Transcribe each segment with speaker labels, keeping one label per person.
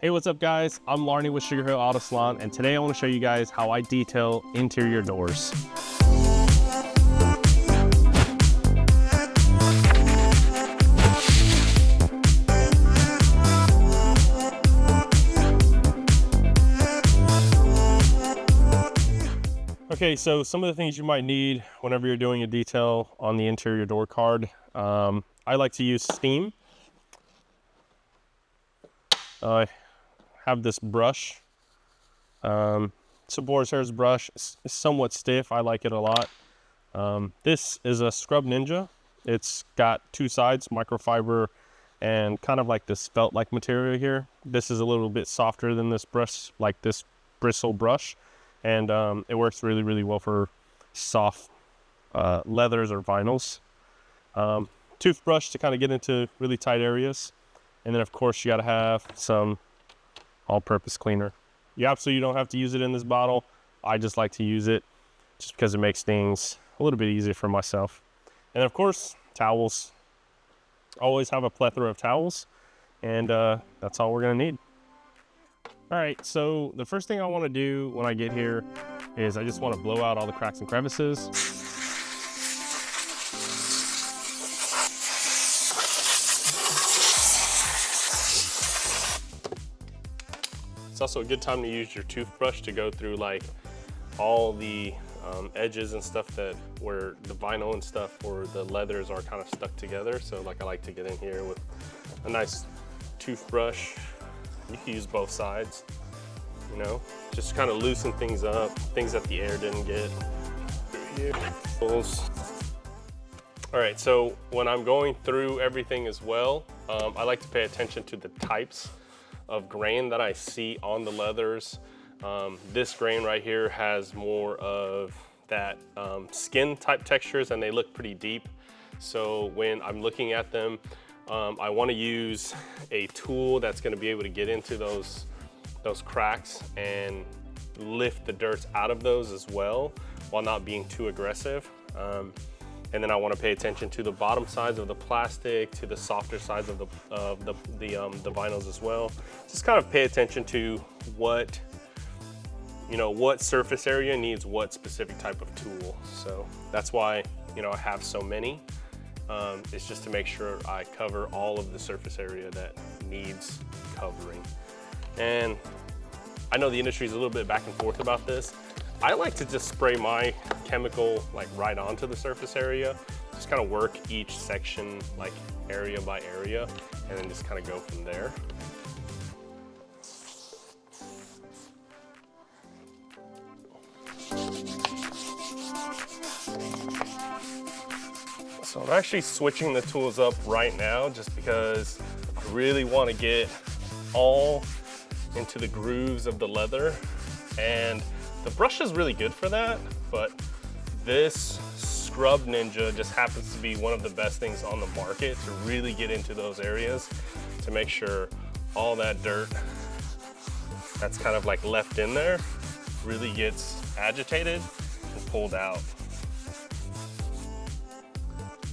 Speaker 1: Hey, what's up guys? I'm Larney with SugarHillAutoSalon, and today I want to show you guys how I detail interior doors. Okay, so some of the things you might need whenever you're doing a detail on the interior door card. I like to use steam. I have this brush. It's a boar's hairs brush. It's somewhat stiff. I like it a lot. This is a Scrub Ninja. It's got two sides, microfiber and kind of like this felt-like material here. This is a little bit softer than this brush, like this bristle brush. And it works really, really well for soft leathers or vinyls. Toothbrush to kind of get into really tight areas. And then of course you gotta have some all-purpose cleaner. You absolutely don't have to use it in this bottle. I just like to use it just because it makes things a little bit easier for myself. And of course, towels. Always have a plethora of towels, and that's all we're gonna need. All right, so the first thing I wanna do when I get here is I just wanna blow out all the cracks and crevices. It's also a good time to use your toothbrush to go through like all the edges and stuff that where the vinyl and stuff or the leathers are kind of stuck together. So like I like to get in here with a nice toothbrush. You can use both sides, you know, just kind of loosen things up, things that the air didn't get through here. All right, so when I'm going through everything as well, I like to pay attention to the types of grain that I see on the leathers. This grain right here has more of that skin type textures, and they look pretty deep. So when I'm looking at them, I want to use a tool that's going to be able to get into those cracks and lift the dirt out of those as well, while not being too aggressive. And then I want to pay attention to the bottom sides of the plastic, to the softer sides of the vinyls as well. Just kind of pay attention to what, you know, what surface area needs what specific type of tool. So that's why, you know, I have so many. It's just to make sure I cover all of the surface area that needs covering. And I know the industry is a little bit back and forth about this. I like to just spray my chemical like right onto the surface area, just kind of work each section like area by area, and then just kind of go from there. So I'm actually switching the tools up right now just because I really want to get all into the grooves of the leather, and the brush is really good for that, but this Scrub Ninja just happens to be one of the best things on the market to really get into those areas, to make sure all that dirt that's kind of like left in there really gets agitated and pulled out.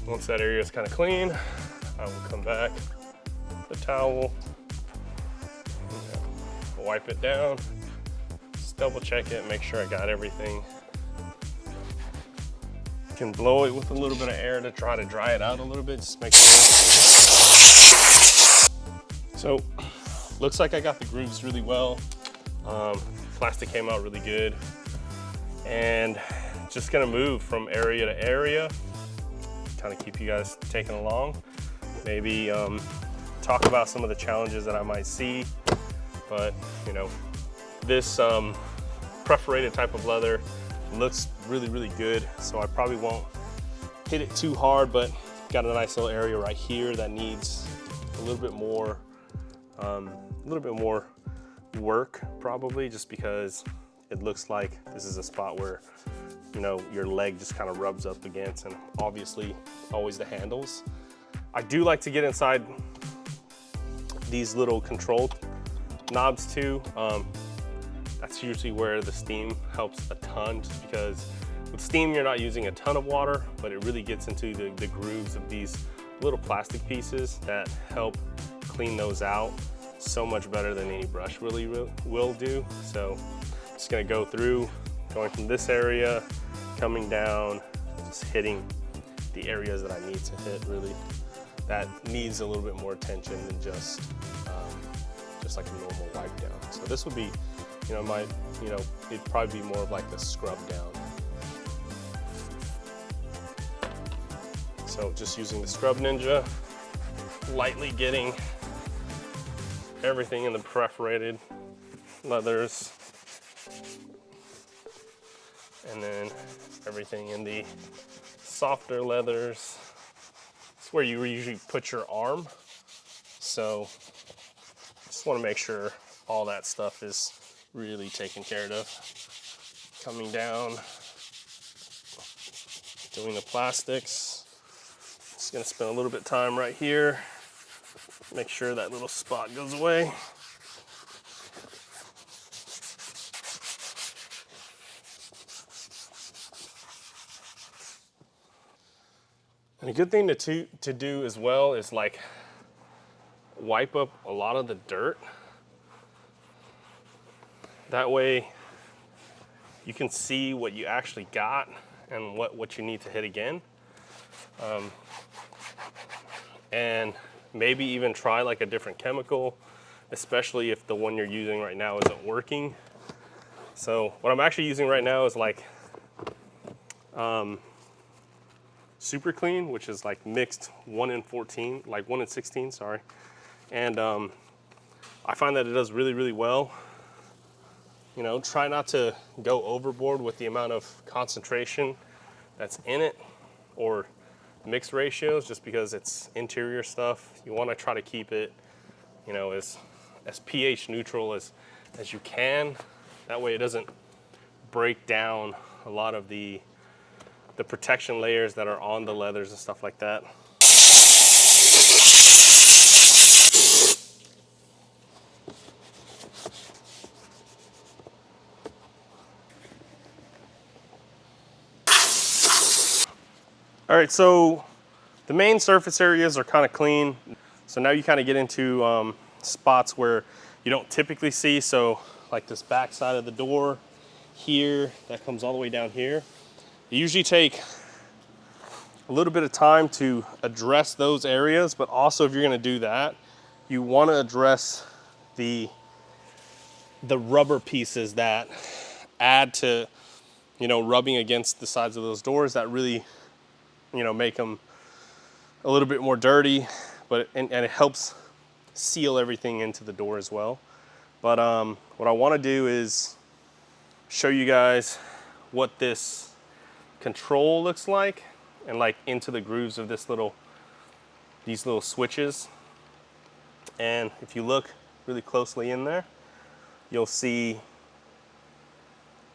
Speaker 1: Once that area is kind of clean, I will come back with the towel, wipe it down, double check it, make sure I got everything. You can blow it with a little bit of air to try to dry it out a little bit, just make sure. So, looks like I got the grooves really well. Plastic came out really good. And just gonna move from area to area, kind of keep you guys taken along. Maybe talk about some of the challenges that I might see, but you know, this perforated type of leather looks really, really good. So I probably won't hit it too hard, but got a nice little area right here that needs a little bit more work probably, just because it looks like this is a spot where, you know, your leg just kind of rubs up against, and obviously always the handles. I do like to get inside these little control knobs too. That's usually where the steam helps a ton, just because with steam you're not using a ton of water, but it really gets into the grooves of these little plastic pieces that help clean those out. so much better than any brush really will do. So I'm just gonna go through, going from this area, coming down, just hitting the areas that I need to hit really. That needs a little bit more attention than just like a normal wipe down. So this would be, it'd probably be more of like a scrub down. So just using the Scrub Ninja, lightly getting everything in the perforated leathers, and then everything in the softer leathers. It's where you usually put your arm. So just want to make sure all that stuff is really taken care of. Coming down, doing the plastics. Just gonna spend a little bit of time right here. Make sure that little spot goes away. And a good thing to do as well is like wipe up a lot of the dirt. That way you can see what you actually got and what you need to hit again. And maybe even try like a different chemical, especially if the one you're using right now isn't working. So what I'm actually using right now is like Super Clean, which is like mixed 1 in 14, like 1 in 16, sorry. And I find that it does really, really well. You know, try not to go overboard with the amount of concentration that's in it or mixed ratios, just because it's interior stuff. You want to try to keep it, you know, as pH neutral as you can. That way it doesn't break down a lot of the protection layers that are on the leathers and stuff like that. All right, so the main surface areas are kind of clean. So now you kind of get into spots where you don't typically see. So like this back side of the door here, that comes all the way down here. You usually take a little bit of time to address those areas, but also if you're gonna do that, you wanna address the rubber pieces that add to, you know, rubbing against the sides of those doors that really, you know, make them a little bit more dirty, but and it helps seal everything into the door as well. But what I want to do is show you guys what this control looks like, and like into the grooves of these little switches. And if you look really closely in there, you'll see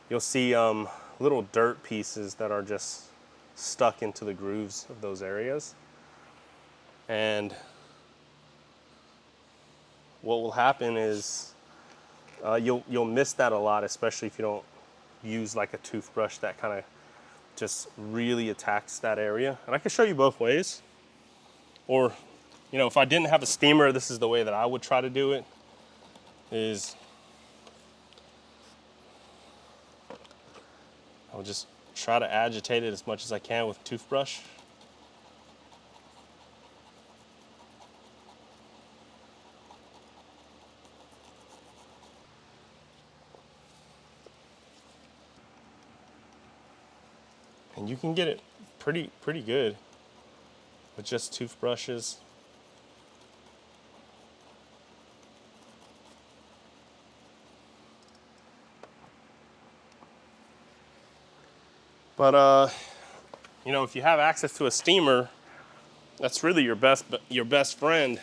Speaker 1: little dirt pieces that are just stuck into the grooves of those areas. And what will happen is you'll miss that a lot, especially if you don't use like a toothbrush that kind of just really attacks that area. And I can show you both ways. Or, you know, if I didn't have a steamer, this is the way that I would try to do it, is I'll just try to agitate it as much as I can with a toothbrush. And you can get it pretty good with just toothbrushes. But you know, if you have access to a steamer, that's really your best friend.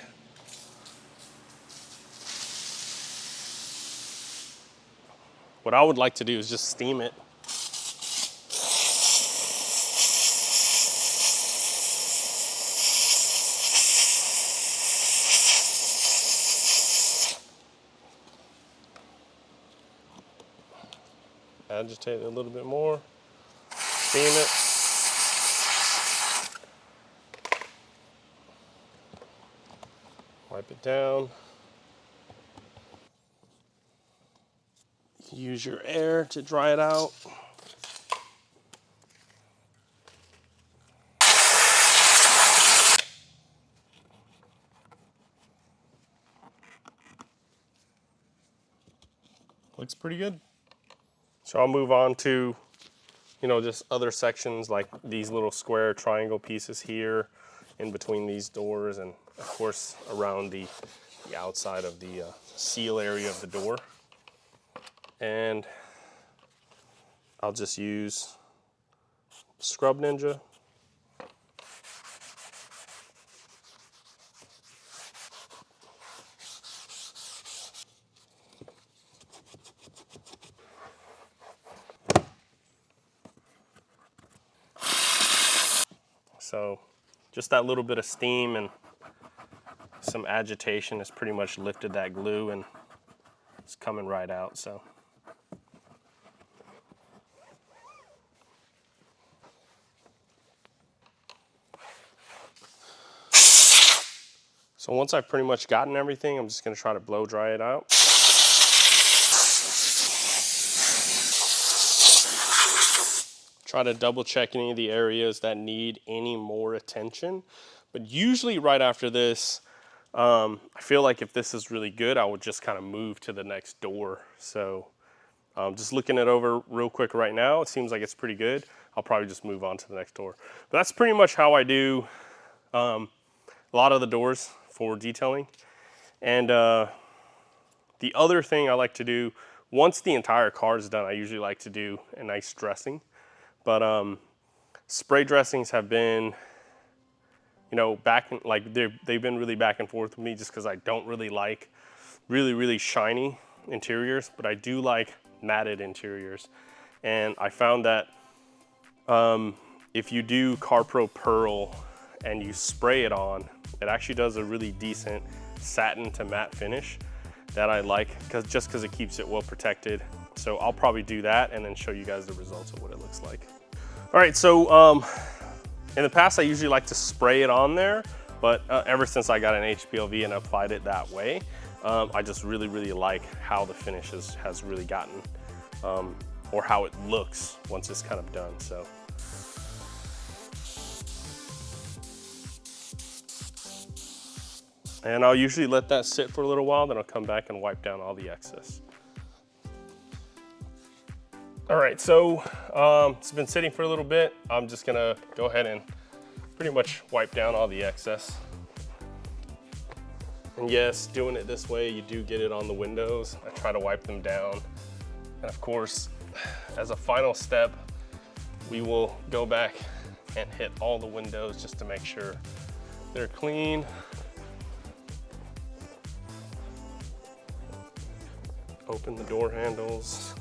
Speaker 1: What I would like to do is just steam it. Agitate it a little bit more, steam it. Wipe it down. Use your air to dry it out. Looks pretty good. So I'll move on to, you know, just other sections like these little square triangle pieces here in between these doors, and of course around the outside of the seal area of the door. And I'll just use Scrub Ninja. So just that little bit of steam and some agitation has pretty much lifted that glue, and it's coming right out. So once I've pretty much gotten everything, I'm just going to try to blow dry it out. Try to double check any of the areas that need any more attention. But usually right after this, I feel like if this is really good, I would just kind of move to the next door. So just looking it over real quick right now, it seems like it's pretty good. I'll probably just move on to the next door. But that's pretty much how I do a lot of the doors for detailing. And the other thing I like to do, once the entire car is done, I usually like to do a nice dressing. But spray dressings have been, you know, they've been really back and forth with me, just because I don't really like really shiny interiors, but I do like matted interiors. And I found that if you do CarPro Pearl and you spray it on, it actually does a really decent satin to matte finish that I like, just because it keeps it well protected. So I'll probably do that and then show you guys the results of what it looks like. All right, so in the past I usually like to spray it on there, but ever since I got an HPLV and applied it that way, I just really like how the finish has really gotten, or how it looks once it's kind of done. So. And I'll usually let that sit for a little while, then I'll come back and wipe down all the excess. All right, so it's been sitting for a little bit. I'm just gonna go ahead and pretty much wipe down all the excess. And yes, doing it this way, you do get it on the windows. I try to wipe them down. And of course, as a final step, we will go back and hit all the windows just to make sure they're clean. Open the door handles.